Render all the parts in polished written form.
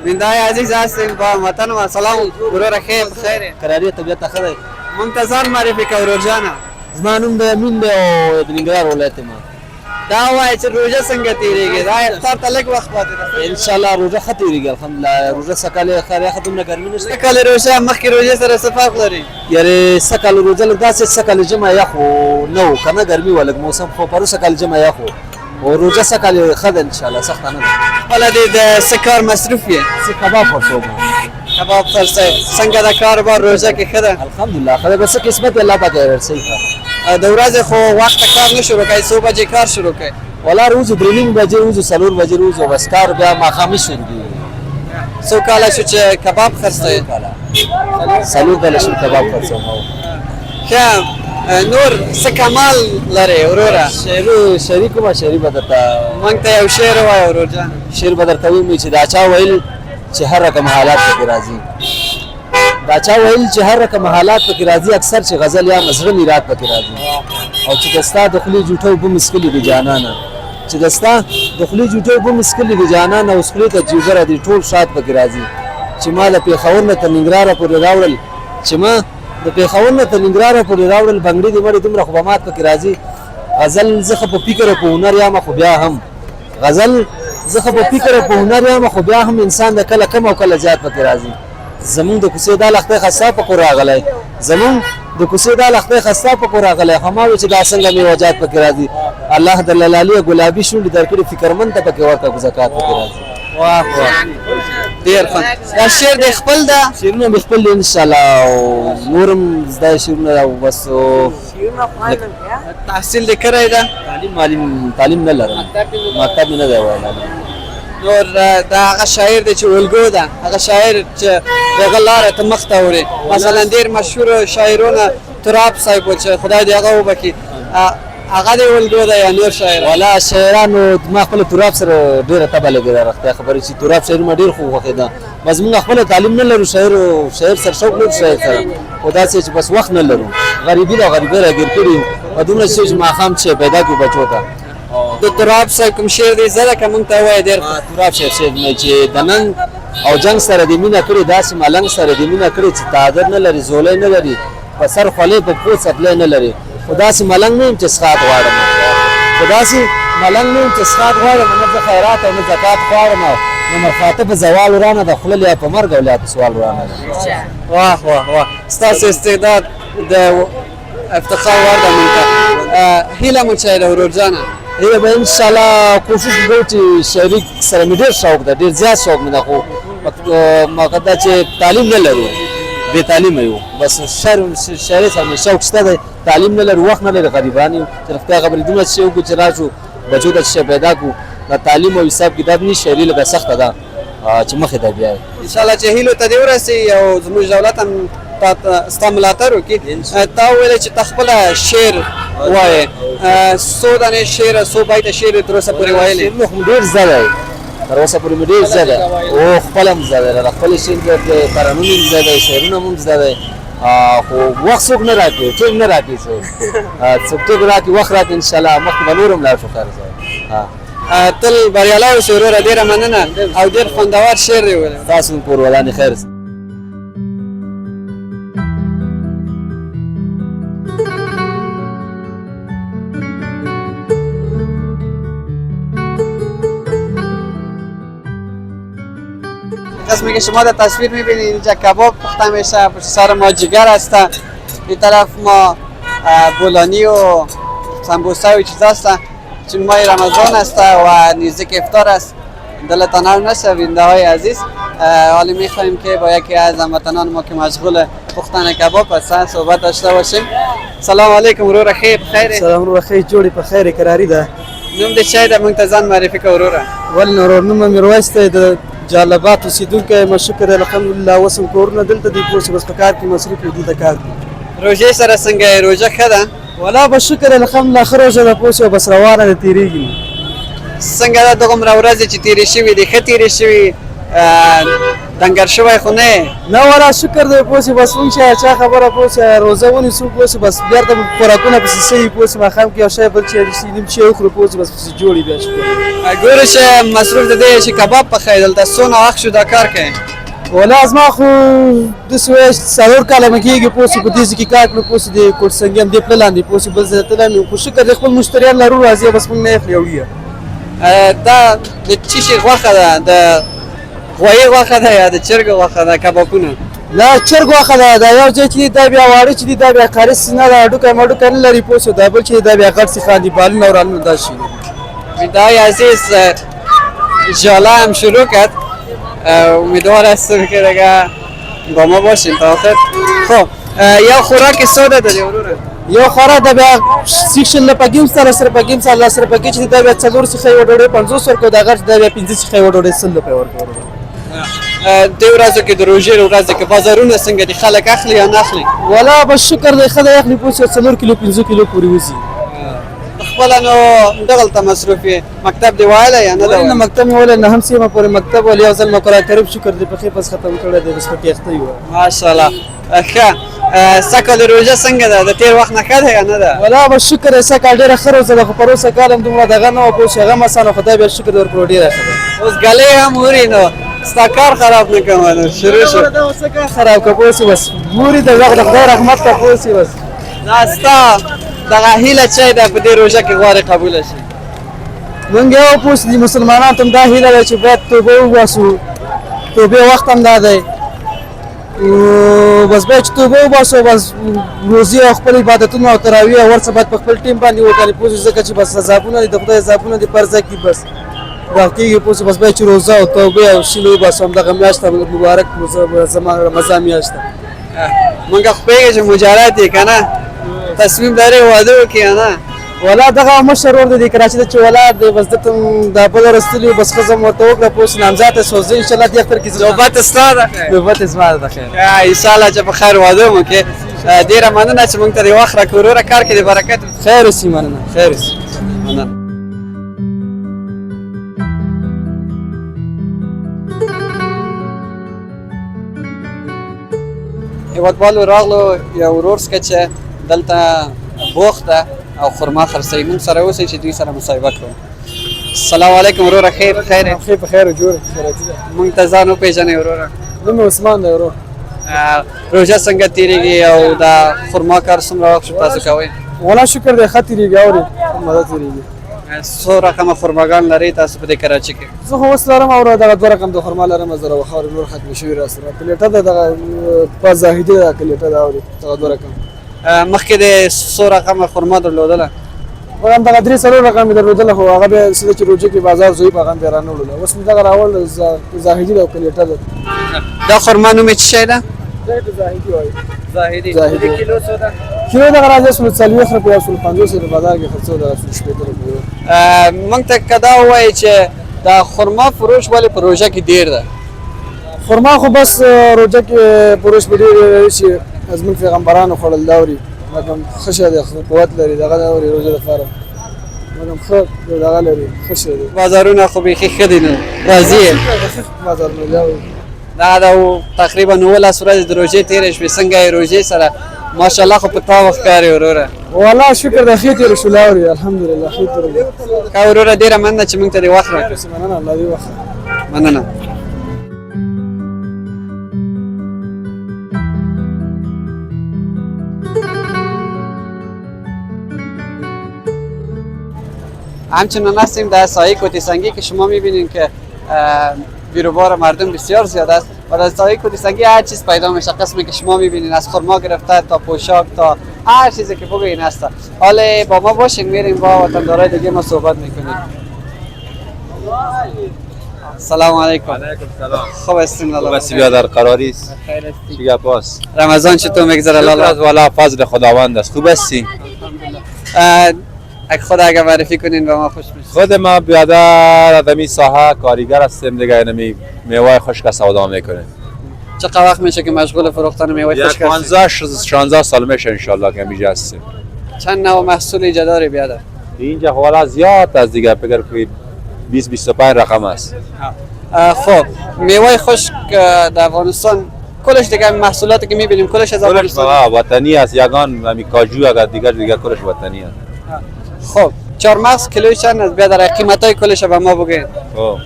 بندای عزیز هستیم با وطن و سلام ورور خیر بخیر قراری طبیعت ښه دی منتظر معرفي که ورور جانه زما نوم د امین دی او د ننګرهار ولایت یم دا وایي چې روژه څنګه تېرېږي دا افطار ته لږ وخت پاتې ده انشاءالله روژه ښه تېرېږي الحمدلله روژه سږ کال خیر یخه دومره ګرمي نشته سږ کال روژه مخکې روژې سره څه فرق لري یعنې سږ کال روژه لږ داسې سږ کال جمع یخ و نه و که نه ګرمي وه لږ موسم خو پرون سږ کال جمع یخ و او روژه سږ کال ښه ده انشاءالله سخته نه ده خپله دې د څه کار مصروف یې زه کباب خرڅوم کباب خرڅوئ څنګه د کاروبار روژه کې ښه ده الحمدلله ښه ده بس څه قسمت یې الله پاک ورسوي ښه د ورځې خو وخته کار نه شروع کوئ څو بجې کار شروع کوئ ولا روز 3:30 بجې روز 4 بجې روز بس کار بیا ماښامي شروع کېږي څو کاله شو چې کباب خرڅوئ 4 کاله شو کباب خرڅوم ښه نور څه کمال لري وروره شعري کومه شعري به درته موږ ته یو شعر ووایه ورور جان شعر به درته ووایم چې دا چا ویل چې هر رقم حالات پکې راځي دا چا ویل چې هر رقم حالات پکې راځي اکثر چې غزل یا مزړه میرات پکې راځي او چې دستا د خولې جوټه اوبه مسکلې د جانانه چې دستا د خولې جوټه اوبه مسکلې د جانانه اوس خولې ته جیګره دي ټول شات پکې راځي چې ما له پېښور نه تر ننګرهاره پورې راوړل چې ما د پېښور نه تر ننګرهاره پورې راوړل بنګړي دې مړې دومره خو به مات پکې راځي غزل زه خو په فکر او په هنر یم خو بیا هم غزل زه خو په فکر او په هنر یم خو بیا هم انسان د کله کم او کله زیات پکې راځي زمونږ د کوڅې دا لښتی خسته په کور راغلی زمونږ د کوڅې دا لښتی خسته په کور راغلی خو ما وایي چې دا څنګه میوجات پکې راځي الله د لالي ګلابي شونډې درکړي فکرمند ته پکې ورکړه زکات پکې راځي واه واه ډېر ښه دا شعر د خپل ده شعرونه مې خپل دي انشاءالله او نور هم زده شعرونه او بس تحصیل دې کړی ده تعلیم نه لرم مکتب مې نه دی ویلی نور دا هغه شاعر دی چې الګو ده هغه شاعر چې دغه لاره ته مخ ته وړي مثلا ډېر مشهور شاعرونه تراب صاحب و چې خدای دې هغه وبخي هغه دې الګو ده یا نور شاعر والا شاعرانو ما خپل تراب سره ډېره تبه لګېده رښتیا خبرې چې تراب شاعر ما ډېر خو خوښېده بس موږ خپله تعلیم نه لرو شاعر سره شوق لرو شاعر سره خو داسې چې بس وخت نه لرو غریبي ده غریبۍ راګیر کړي په دومره شی چې ماښام چې پیدا کړو بچو ته د تراب صاحب کوم شعر دی زده که موږ ته ووایه ډېر تراب شعر مې چې د ننګ او جنګ سره دې مینه کړې داسې ملنګ سره دې مینه کړې چې تعادر نه لري زولی نه لري په سر خولۍ په پوڅ څپلی نه لري خو داسې ملنګ نه یم چې سخات غواړم خو داسې ملنګ نه یم چې سخات غواړم نه زه خیرات او نه زکات غواړم نو مرخاطه په زوال ورانه ده خوله لیا په مرګ او لیا په سوال ورانه ده واه واه واه ستاسو استعداد د افتخار وړ ده موږ ته هیله مو چې ده ورور جانه هیله به انشاءالله کوشش وکړو چې شاعري سره مې ډېر شوق ده ډېر زیات شوق مې ده خو مقصد دا چې تعلیم نه لرو بې تعلیمه یو بس شاعري سره مې شوق شته دی تعلیم نه لرو وخت نه لري غریبان یو چې رښتیا خبرې دومره شی وکړو چې راشو بچو ته شی پیدا کړو د تعلیم او حساب کتاب نه شاعري لږه سخته ده چې مخې ته بیا انشاءالله چې هیلو ته دې ورسي او زموږ دولت هم ستا ملاتړ وکړي تا وویلې چې ته خپله شعر وایې څو دانې شعر څو بیته شعر تر اوسه پورې ویلې شعرونه خو ډېر زده دی تر اوسه پورې مې ډېر زده دی او خپله هم زده دی خپل شعر دی ترانونه هم زده دی شعرونه هم زده دی خو وخت څوک نه راکړي ټیم نه راکړي څوک ټیم راکړي وخت راکړي انشاءالله مخکې به نور هم لاړ شو خیر تل بریالی اوسې وروره ډېره مننه او ډېر خوندور شعر دی ویلی تاسو هم کور ولانې خیر قسمی که شما در تصویر میبینید اینجا کباب پخته میشه پشت سر ما جگر هست این طرف ما بولانی و سمبوسه و چیز هست چون ماه رمضان است و نزدیک افطار است دلتان هم نشه بینده های عزیز. حالی میخواهیم که با یکی از هموطنان ما که مشغول پختن کباب هستن صحبت داشته باشیم. سلام علیکم ورور خیر بخیر. سلام ورور خیر جوړی په خیر قراری ده. نوم دې چای د موږ ته ځان معرفي کړه وروره. ول نور نوم میرویس ته د جالبات اوسیدونکی مشکر الحمدلله وسم کورونه دلته دی پوسې بس په کار کې مصروف دي د کار روژې سره څنګه یې؟ روژه ښه ده؟ ولا بشکر الحمدلله ښه روژه ده پوسې بس روانه ده تېرېږي. څنګه ده دغومره ورځې چې تېرې شوي دي ښه تېرې شوي دنګر شوی خو نه نه ولا شکر دی پوسې بس مونږ چې چا خبره پوسې روژه ونیسو پوسې بس بیرته خوراکونه پسې صحیح پوسې ماښام کې یو شی بل چې نیم شی وخورو پوسې بس پسې جوړي بیا شکر. ګوره چې مصروف د دې چې کباب پخوي دلته څونه وخت شو دا کار کوي؟ ولا زما خو داسې وایي څلور کاله مې کېږي پوسې په دې ځای کې کار کړو پوسې د کوټ سنګي هم دې پله لاندې پوسې بل ځای ته تللی خو شکر دی خپل مشتریان لرو راځي بس مونږ نه یې خوري وړي. دا د څه شي غوښه ده؟ د غوایي غوښه ده یا د چرګ غوښه ده کبابونه؟ دا چرګ غوښه ده دا یو ځای چې دی دا بیا واړه چې دی دا بیا کاري سینه ده هډوکی مډوکی نه لري پوه شو دا بل چې دی دا بیا غټ سیخان دي بالونه او رالونه دا شي. ندای عزیز ژاله هم شروع کرد. امیدوار هستم که دیگه با ما باشین تا آخر. خب یا خوراک ساده داری وروره؟ یو خوراک دا بیا سیخ شل پګیم سره سره پګیم سره لاس سره پګی چې دا بیا څلور سیخې وډوډۍ 500 ورکو دا غټ دا بیا 15 سیخې وډوډۍ 100 روپۍ ورکو. د ورځو کې د روژې ورځو کې بازارونه څنګه دي؟ خلک اخلي یا نه اخلي؟ ولا بس شکر دی ښه دی اخلي پوه شو 4 کیلو 5 کیلو پورې وځي. خپله نو دغلته مصروف یې مکتب دې ویلی یا نه ده نه مکتب مې ویلی نه هم سیمه پورې مکتب ویل یو ځل مې قرآن کریم شکر دی پخې پس ختم کړی دی بس پکې اخته یو. ماشاءالله ښه. سږکال روژه څنګه ده؟ د تېر وخت نه ښه ده یا نه ده؟ ولا بس شکر دی سږکال ډېره ښه روژه ده خو پروسه کال هم دومره دغه نه وه پوه شو هغه هم اسانه خو دا بیا شکر دی ورکړو ډېره ښه ده. اوس ګلۍ هم وري نو ستا کار خراب نه کومه نو شروع شو. دا اوس کار خراب که پوه شو بس ګوري د وخت د خدای رحمت ته پوه شي بس. دا ستا دغه هیله چی ده په دې روژه کې غواړې قبوله شي؟ مونږ یو پوه شو مسلمانانو ته هم دا هیله ده چې باید توبه وباسو توبې وخت هم دا دی بس باید چې توبه وباسو بس روزي او خپل عبادتونه او تراویح او ورڅه باید په خپل ټیم باندې وکړي پوه شو ځکه چې بس عذابونه دي د خدای عذابونه دي پر ځای کړي بس دا کېږي پوه شو بس باید چې روزه او توبې او شیل وباسو همدغه میاشت مبارک زما رمضان میاشت ده. مونږ خو پوهېږو چې مجرد یې که نه تصمیم دارې واده وکړي یا نه؟ ولا دغه مشر ورور دی کراچۍ ته چې ولاړ دی بس دته دا بل ورستلی بس ښځه مې ورته وکړه پوه شو نامزاد ته سوځي انشاءالله دې اختر کې نوبت ستا ده خیر. نوبت زما ده خیر. انشاءالله چې په خیر واده مو کې. ډېره مننه چې مونږ ته دې وخت راکړې وروره کار کې دې برکت خیر اوسي مننه خیر اوسي مننه. هیوادوالو راغلو یو ورور څخه چې دلته بوخت ده او خرما خرڅوي مونږ سره اوسئ چې دوی سره مصاحبه کړو. السلام علیکم وروره خیر خیر خیر په خیر جوړ خیراتي ده. مونږ ته ځان وپېژنئ وروره. نوم مې عثمان دی ورور. روژه څنګه تېرېږي او دا خرما کار څومره وخت شو تاسو کوئ؟ ولا شکر دی ښه تېرېږي اورې مزه تېرېږي. څو رقمه خرماګان لرئ تاسو په دې کراچۍ کې؟ زه خو اوس لرم او دغه 2 رقم د خرما لرم زره وخاورې نور ختمې شوي راسره کلیټه ده دغه په زاهدي ده کلیټه ده اورې دغه 2 رقم. مخکې د څو رقمه خرما درلودله؟ هم دغه 3 رقم مې درلودله خو هغه بیا څه ده چې روژې کې بازار زوی په هغه هم بیا رانه وړله اوس مې دغه راوړل زاهدي ده او کلیټه ده. دا خرما نوم یې څه شی ده؟ زاهدي وایي. زاهدي. زاهدي. کیلو څو ده؟ کیلو دغه راځي 40 روپۍ او 50 روپۍ بازار کې خرڅول ده 80 روپۍ. مونږ ته که دا ووایي چې دا خرما فروش ولې په روژه کې ډېر ده؟ خرما خو بس روژه کې فروش به ډېر شي زموږ پیغمبرانو خوړل دا اوري مګم ښه شی دی قوت لري دغه دا اوري روژه لپاره مګم ښه دغه لري ښه شی دی. بازارونه خو بیخي ښه دي نو راضي یې؟ بازار مې دا د تقریبا 19 ورځې د روژې تېرې شوې څنګه یې روژې سره ماشاءالله خو په تا وښکارې وروره. والله شکر د ښې تېرې شو لاوري الحمدلله ښې تېرې که وروره ډېره مننه چې مونږ ته دې وخت راکړې. مننه الله دې وخت مننه. همچنان هستیم در سایه کوتی سنگی که شما میبینید که بیروبار مردم بسیار زیاد است و در سایه کوتی سنگی هر چیز پیدا میشه قسمی که شما میبینید از خرما گرفته تا پوشاک تا هر چیزی که بگوین هست. حالا با ما باشین میریم با وطندارای دیگه ما صحبت میکنیم. سلام علیکم. سلام. خوب هستین لالا؟ بس بیادر قراری است. خیر هستی؟ چی گپ است؟ رمضان چطور میگذره لالا لالا؟ والا فضل خداوند است. خوب هستی؟ اگه خود اگه معرفی کنین به ما خوش میشه. خود ما بیادر آدمی ساحه کارگر هستیم دیگه، اینمی میوه خشک سودا میکنیم. چقدر وقت میشه که مشغول فروختن میوه خشک هستی؟ 16 سال میشه ان شاء الله که میجا هستیم. چند نوع محصول اینجا داری بیادر؟ اینجا والا زیاد از دیگه فکر کنید 20 25 رقم است. خب میوه خشک در افغانستان کلش دیگه محصولاتی که میبینیم کلش از کلش افغانستان. وطنی است، یگان همی کاجو اگر دیگه کلش وطنی است. خب چهارمغز کیلوی چند است بیادر؟ قیمتای کلش به ما بگین. خب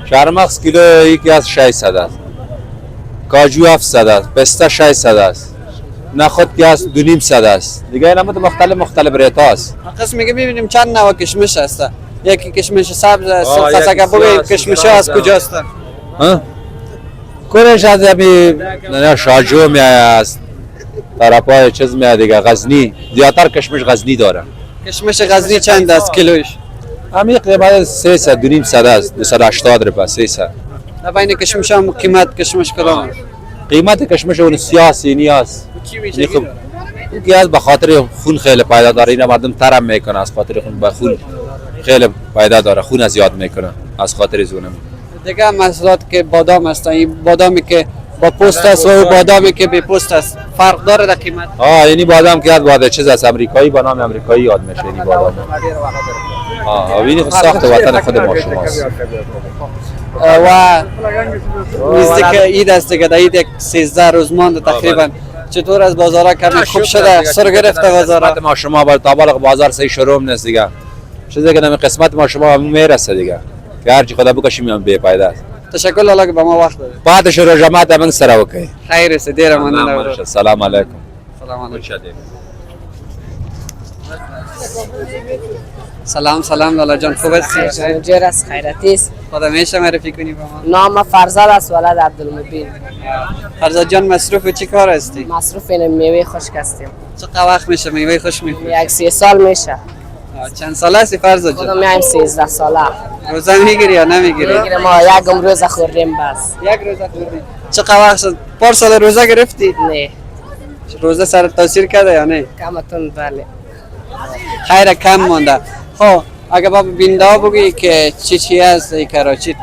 شرمخز کیلو یکی از 600 است، کاجو 700 است، پسته 600 است، نخود که است 2500 است. دیگه اینا مختلف ریت است. قسمی که میبینیم چند نوع کشمش هست. یکی کشمش سبز است، آه، خاصه یکی که بگیم سیاه، کشمش از کجاست؟ ها کلش از همی نه شاجو می است، طرفای چیز می دیگه غزنی، زیادتر کشمش غزنی داره. کشمش غزنی چند است کیلویش؟ همین قیمت 300 2500 است، 280 روپیه 300. در بین کشمش هم قیمت کشمش کدام است؟ قیمت کشمش اون سیاسی نیست. چی میشه؟ خب یکی از به خاطر خون خیلی پیدا داره، اینا مردم ترم میکنه از خاطر خون، به خون خیلی پیدا داره، خون زیاد میکنه از خاطر زونه. دیگه محصولات که بادام هستن، این بادامی که با پوست است و اون بادامی که بی پوست است فرق داره در قیمت؟ یعنی بادام که از باد چیز است امریکایی، با نام امریکایی یاد میشه این بادام. این ساخت وطن خود ما شماست. و نزدیک عید است دیگه، در عید یک 13 روز مانده تقریبا. چطور از بازارها کردن؟ خوب شده؟ سر گرفته بازارها؟ ما شما بر تابلق بازار سه شروع نیست دیگه. چیزی که نمی قسمت ما شما میرسه دیگه، که هر چی خدا بکشیم میام بی فایده است. تشکر لالا که به ما وقت دادید. بعد شروع جماعت من سره وکي. خیر است، دیر ممنون. سلام علیکم. سلام علیکم. سلام لالا جان، خوب هستی؟ جور است، خیرتی است. خدا میشه معرفی کنی به ما؟ نام فرزاد است، ولد عبدالمبین. فرزاد جان مصروف چی کار هستی؟ مصروف این میوه خشک هستیم. چقدر وقت میشه میوه خوش میخوری؟ 1 سال میشه. چند ساله هستی فرزاد جان؟ خودم میایم 13 ساله. روزه میگیری یا نمیگیری؟ میگیریم ما یکم روزه خوردیم بس. یک روزه خوردی. چقدر وقت شد؟ پار سال روزه گرفتی؟ نه. روزه سر تاثیر کرده یا نه؟ کمتون بله. خیر کم مونده. خب اگه با بیننده ها بگی که چی هست این کراچی؟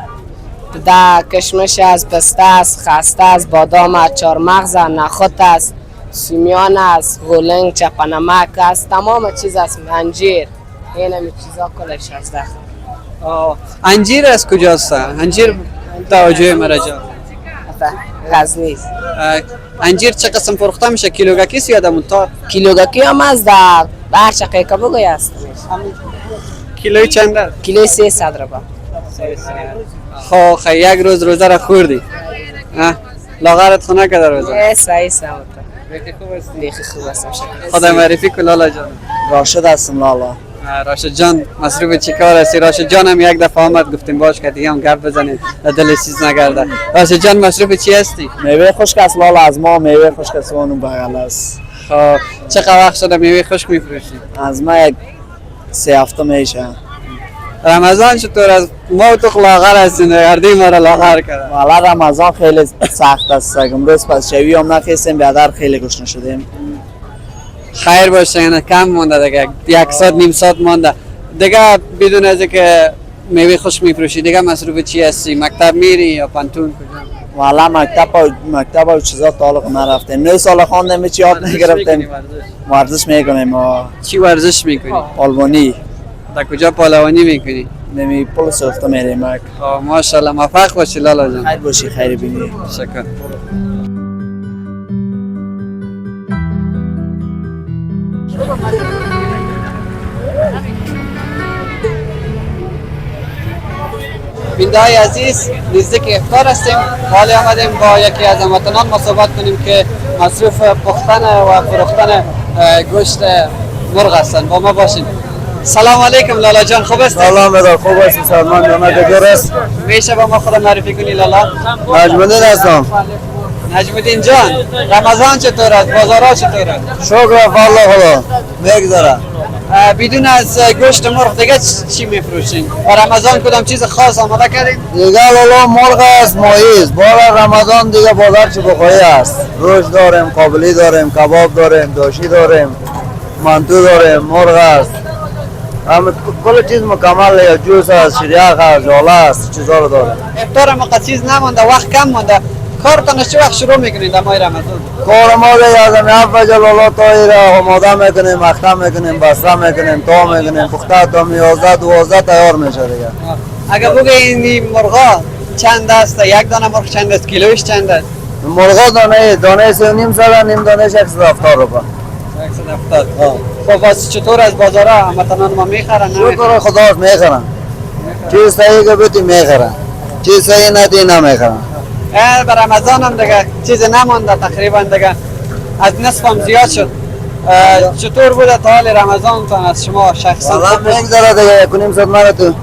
دا کشمش است، پسته است، خسته است، بادام است، چهارمغز است، نخود است، سیمیان است، غولنگ، چپنمک است، تمام چیز است، انجیر. این همه چیزا کلش است داخل. انجیر از کجاست؟ انجیر توجه مرا جان. غزنی است. انجیر چه قسم فروخته میشه؟ کیلوگکی است یا دمونتا؟ کیلوگکی هم از در هر چقدر که بگوی است. کیلوی چند است؟ کیلوی 300 روپیه. خب یک روز روزه را خوردی؟ لاغرت خونه که در روزه؟ صحیح سمت. بیخی خوب است. خدا معرفی کن لالا جان. راشد هستم لالا. راشد جان مصروف چی کار هستی؟ راشد جان هم یک دفعه آمد گفتیم باش که دیگه هم گپ بزنیم دل چیز نگرده. راشد جان مصروف چی هستی؟ میوه خشک است لالا، از ما میوه خشک است اون بغل است. خب چقدر وقت شده میوه خشک میفروشی؟ از ما یک 3 هفته میشه. رمضان چطور از ما و تو لاغر هستیم؟ هردی ما را لاغر کرده. والا رمضان خیلی سخت است. امروز پس شوی هم نخیستیم، بیادر خیلی گشنه شدیم. خیر باشه، اینه کم مونده دیگه، 1 ساعت نیم ساعت مونده دیگه. بدون از که میوه خشک میفروشی دیگه مصروف چی هستی؟ مکتب میری یا پانتون کجا؟ والا مکتب و چیزا تعلق نرفتیم. 9 سال خواندیم، چی یاد نگرفتیم. ورزش میکنیم. ما چی ورزش میکنی؟ پالوانی. در کجا پهلوانی میکنی؟ نمی پل سوخته میریم. ماشاءالله موفق باشی لالا جان. خیر باشی، خیری بینی. شکر. بیننده‌های عزیز، نزدیک افطار هستیم. حالی آمدیم با یکی از هموطنان ما صحبت کنیم که مصروف پختن و فروختن گوشت مرغ هستند. با ما باشین. سلام علیکم لالا جان، خوب هستی؟ سلام بدار، خوب هستی؟ سلمان جان، دکتر است. میشه با ما خود معرفی کنی لالا؟ نجم‌الدین هستم. نجم‌الدین جان، رمضان چطور است؟ بازارها چطور است؟ شکر والله خدا. میگذره. بدون از گوشت مرغ دیگه چی میفروشین؟ و رمضان کدام چیز خاص آماده کردین؟ دیگه لالا مرغ است، ماهی است. بار رمضان دیگه بازار چی بخوری است. روش داریم، قابلی داریم، کباب داریم، داشی داریم، منتو داریم، مرغ است. همه کل چیز مکمل ہے. جوس است، شریاق است، ژاله است، چیزا رو داریم. افطار ما چیز نمانده، وقت کم مانده. کارتان از چه وقت شروع میکنید در ماه رمضان؟ کار ما دیگه از 7 بجه لالا تا ایره آماده میکنیم، مختم میکنیم، بسته میکنیم، تا میکنیم، پخته تا 11 12 تیار میشه دیگه. اگر بگه این مرغا چند است؟ یک دانه مرغ چند است؟ کیلوش چند است؟ مرغا دانه 3.5 صد، نیم دانهش 170 روپیه. 170. خب واسه چطور از بازارا هموطنان ما میخرن؟ شکر خداست میخرن. چیز صحیح که بودی میخرن، چیز صحیح ندی نمیخرن. به رمضان هم دیگه چیز نمانده تقریبا دیگه از نصف هم زیاد شد. چطور بوده تا حال رمضان تان از شما شخصا؟ والا میگذره دیگه 1.5 ساعت مرا تو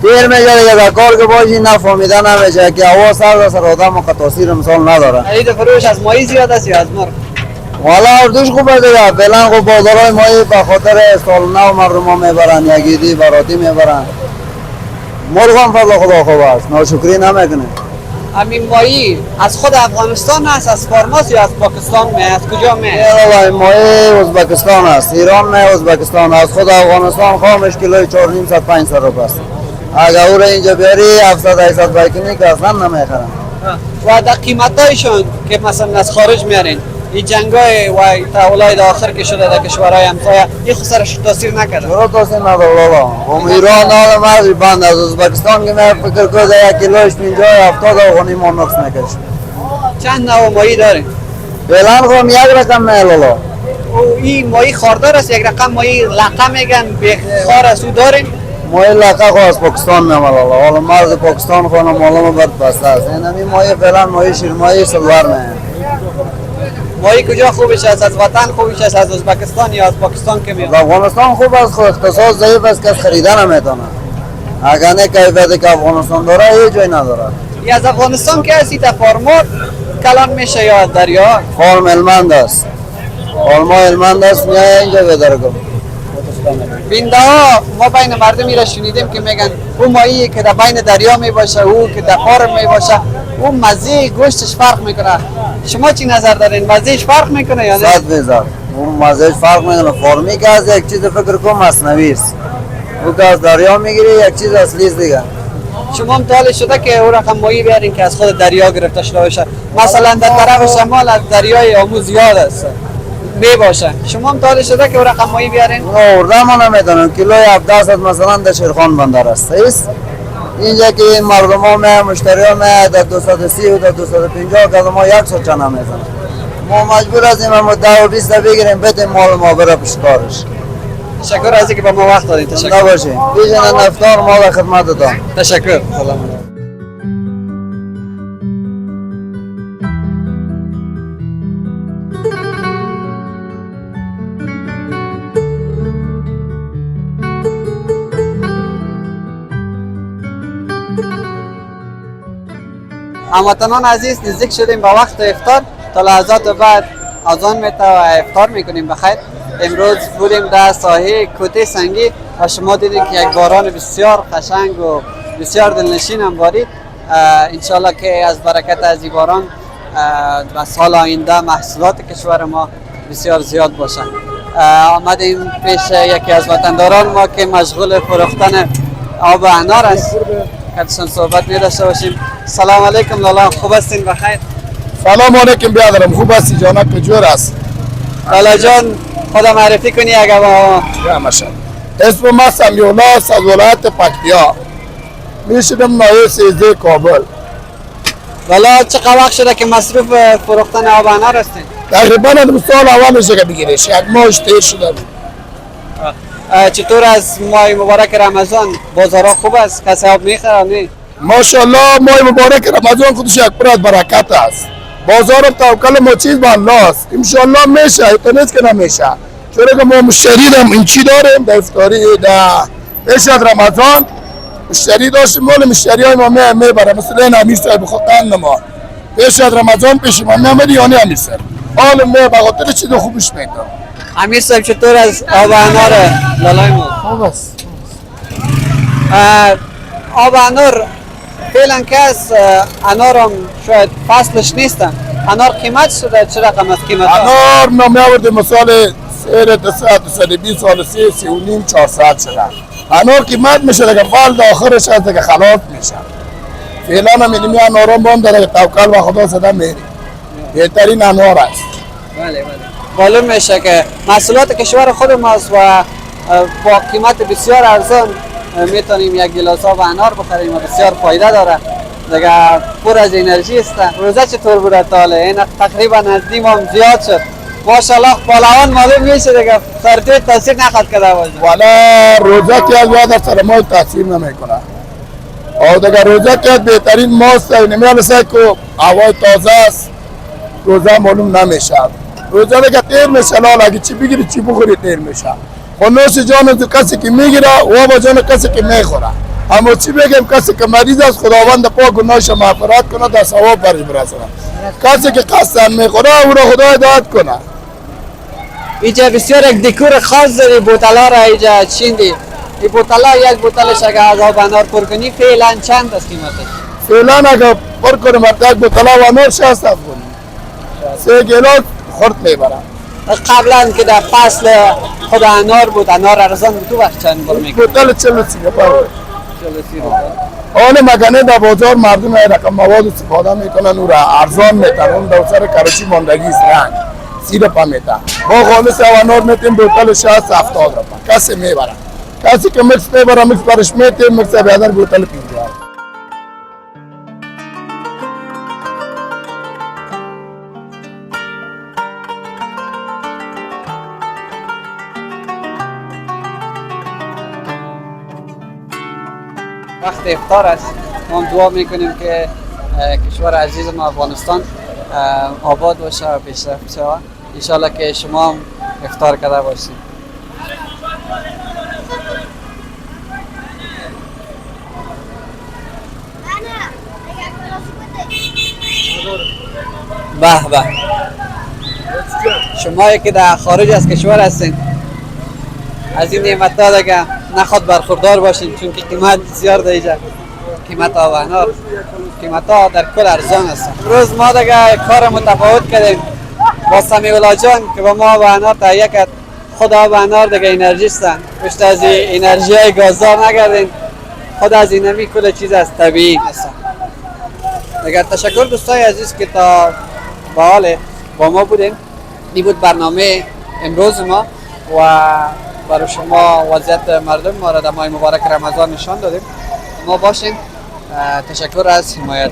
دیر میشه دیگه. در کار که باشی نفهمیده نمیشه که هوا سرد سر آدم و تاثیر مثال نداره. عید فروش از ماهی زیاد است یا از مرغ؟ والا هر دوش خوبه دیگه. فعلا خب بازارهای ماهی به خاطر سال نو مردم ها میبرن، یگیدی براتی میبرن. مرغ هم فضل خدا خوب است، ناشکری نمیکنه. همین ماهی از خود افغانستان است، از فارماس یا از پاکستان می؟ از کجا می؟ والله ماهی ازبکستان است، ایران نه ازبکستان. از خود افغانستان خامش کیلوی 4.5 500 روپیه است. اگر او را اینجا بیاری 700 800 بایکنی که اصلا نمیخرن. و در قیمتایشون که مثلا از خارج میارین این جنگای و تحولای آخر که شده در کشورهای همسایه این خود سرش تاثیر نکرده؟ چرا تاثیر نداره لالا؟ هم ایران حال مرزی بند از ازبکستان که من فکر کرده 1 کیلوش 50 70 افغانی ما نقص نکشه. چند نوع ماهی دارین؟ فعلا خب یک رقم نه لالا. این ماهی خاردار است، یک رقم ماهی لقه میگن خار است، او دارین؟ ماهی لقه خو از پاکستان میام لالا. حالا مرز پاکستان خونه معلومه برد بسته است. این ماهی فعلا ماهی شیرماهی سلور میام. ماهی کجا خوبش است؟ از وطن خوبش است، از ازبکستان یا از پاکستان که میاد؟ افغانستان خوب است، خود اقتصاد ضعیف است که از خریده نمیتونه. اگر نه کیفیتی که افغانستان داره هیچ جای نداره. یا از افغانستان که هستی تا فارمار کلان میشه یا از دریا؟ فارم هلمند است. فارما هلمند است، میای اینجا بدرگم. بنده ها ما بین مردمی را شنیدیم که میگن اون ماهی که در بین دریا می باشه او که در فارم می باشه اون مزه گوشتش فرق میکنه. شما چی نظر دارین؟ مزهش فرق میکنه یا نه؟ 100%. اون مزهش فرق میکنه. فارمی که از یک چیز فکر کن مصنوعی است. او که از دریا میگیری یک چیز اصلی است دیگه. شما مطالعه شده که او رقم ماهی بیارین که از خود دریا گرفته شده باشه؟ مثلا در طرف شمال از دریای آمو زیاد است می باشه. شما مطالعه شده که او رقم ماهی بیارین؟ ارده ما نمیدونم کیلوی 17 مثلا در شیرخان بندر است. اینجا که این مردم ها می مشتری ها می در 230 و در 250 که ما 100 چنه میزنیم. ما مجبور هستیم ما 10 و 20 بگیریم بدیم مال ما بره پیش کارش. تشکر از اینکه با ما وقت دادین. تشکر. نباشین. بیشتر افطار ما در خدمتتان. تشکر. سلام. هموطنان عزیز نزدیک شدیم به وقت افطار. تا لحظات بعد اذان میته و افطار میکنیم بخیر. امروز بودیم در ساحه کوته سنگی و شما دیدید که یک باران بسیار قشنگ و بسیار دلنشین هم بارید. انشالله که از برکت از این باران و سال آینده محصولات کشور ما بسیار زیاد باشه. آمدیم پیش یکی از وطنداران ما که مشغول فروختن آب انار است. کتشان صحبت می داشته باشیم. سلام علیکم لالا، خوب هستین بخیر؟ سلام علیکم بیادرم، خوب هستی جانک بجور است. لالا جان خود معرفی کنی اگر با یا ماشاء اسم ما سمیولا است از ولایت پکتیا. میشدم نایه 13 کابل. لالا چقدر وقت شده که مصروف فروختن آب انار هستین؟ تقریبا 2 سال اول میشه که بگیرش، یک ماهش تیر شده بود. چطور از ماه مبارک رمضان بازارها خوب است؟ کسی آب میخره نه؟ ماشاءالله ماه مبارک رمضان خودش یک پر از برکت است. بازار توکل ما چیز به الله است. ان شاء الله میشه، تو نیست که نمیشه. چون که ما مشتری داریم این چی داریم در افطاری در پیش از رمضان مشتری داشتیم، مال مشتری های ما میبره. مثلا این امیر صاحب خود قند ما پیش از رمضان پیش ما میامد یعنی امیر صاحب حال ما به خاطر چیز خوبش میدم. امیر صاحب چطور از آب انار لالای ما؟ خوب است. آب انار فعلا که از انار هم شاید فصلش نیستن. انار قیمت شده چه رقم است قیمت؟ انار نمی آورده مثال سیر 220 سال 3 و نیم 400 شده. انار قیمت میشه دیگه فال آخرش هست دیگه خلاص میشه. فعلا هم اینمی انارا باند دیگه توکل و خدا زده میری. بهترین انار است. بله. معلوم میشه که محصولات کشور خود ماست و با قیمت بسیار ارزان میتونیم یک گیلاس آب انار بخریم و بسیار فایده داره دیگه، پر از انرژی است. روزه چطور بوده تاله؟ این تقریبا از نیم هم زیاد شد ماشاءالله. پالوان معلوم میشه دیگه سرطوی تاثیر نخواد کرده باشه. والا روزه که از یاد سر ما تاثیر نمیکنه. او دیگه روزه که بهترین ماست نمیاد مثل که هوای تازه است. روزه معلوم نمیشه. روزه دیگه تیر میشه لال اگه چی بگیری چی بخوری تیر میشه. خونوش جان تو کسی که میگیره و با جان کسی که میخوره. اما چی بگیم کسی که مریض است خداوند پاک گناهش مغفرت کنه در ثواب برش برسونه. کسی که قصدن میخوره او را خدا هدایت کنه. اینجا بسیار یک دکور خاص داری بوتلا را اینجا چیندی. این بوتلا یک بوتلش اگه از آب انار پر کنی فعلا چند است قیمتش؟ فعلا اگه پر کنیم یک بوتلا و انار 60 افغانی. 3 گیلاس خورد میبرم. قبلا که در فصل خود انار بود انار ارزان بود تو وقت چند بار میکنی؟ بوتل 40 روپیه. حال مگنه در بازار مردم رقم مواد استفاده میکنن او را ارزان میتن. اون در سر کراچی ماندگی است رنگ 30 روپیه میتن. با خالص انار میتیم بوتل 60 70 روپیه. کسی میبرن. کسی که مکس میبره مکس برش میتیم مکس بیادر بوتل 50. وقت افطار است. ما دعا میکنیم که کشور عزیز ما افغانستان آباد باشه و پیشرفت شود. انشالله که شما هم افطار کرده باشید. به به شما که در خارج از کشور هستین از این نعمت ها دیگه نخواد برخوردار باشین، چون که قیمت بسیار دیگه قیمت آب انار قیمت ها در کل ارزان است. امروز ما دیگه کار متفاوت کردیم با سمیع جان که با ما آب انار تهیه کرد. خود آب انار دیگه انرژی است، پشت از انرژی های گازدار نگردین. خود از اینمی کل چیز از طبیعی است. دیگه تشکر دوستای عزیز که تا به حال با ما بودین. این بود برنامه امروز ما و برای شما وضعیت مردم ما را در ماه مبارک رمضان نشان دادیم. ما باشین. تشکر از حمایت.